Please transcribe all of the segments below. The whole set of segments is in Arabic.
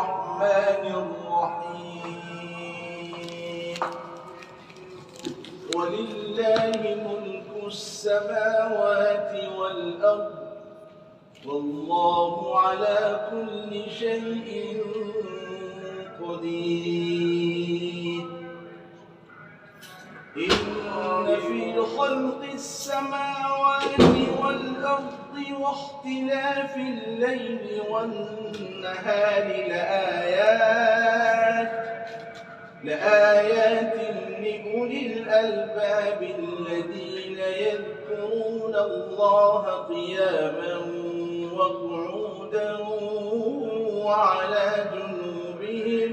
الرحمن الرحيم ولله ملك السماوات والأرض والله على كل شيء قدير إن في خلق السماوات والأرض واختلاف الليل والنهار لآيات لأولي الألباب الذين يذكرون الله قياما وقعودا وعلى جنوبهم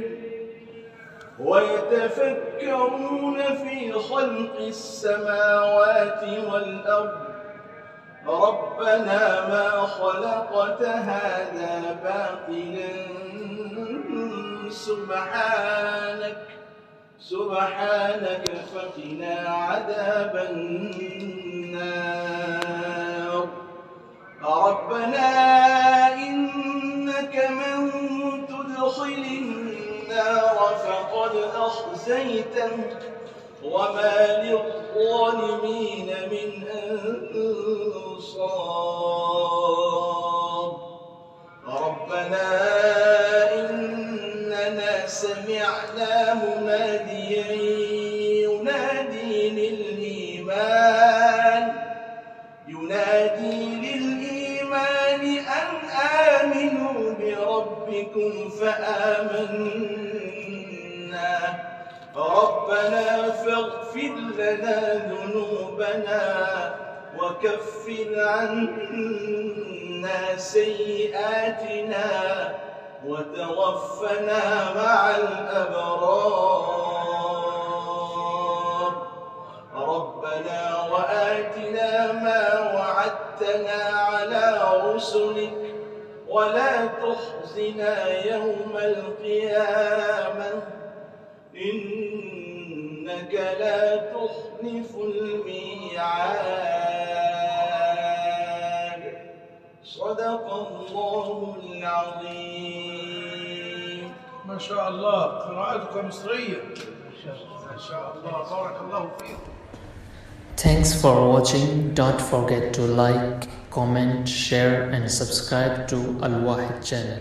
ويتفكرون في خلق السماوات والأرض ربنا ما خلقت هذا باطلا سبحانك فقنا عذاب النار ربنا إنك من تدخل النار فقد أخزيته وما للظالمين من أنصار ربنا إننا سمعنا مناديا ينادي للإيمان أن آمنوا بربكم فآمنا ربنا فاغفر لنا ذنوبنا وكفر عنا سيئاتنا وتوفنا مع الأبرار ربنا وآتنا ما وعدتنا على رسلك ولا تخزنا يوم القيامة إنك لا تخلف الميعاد صدق الله العظيم. ما شاء الله قراءتك مصرية ما شاء الله بارك الله فيك. Thanks for watching. Don't forget to like, comment, share and subscribe to Al Wahid channel.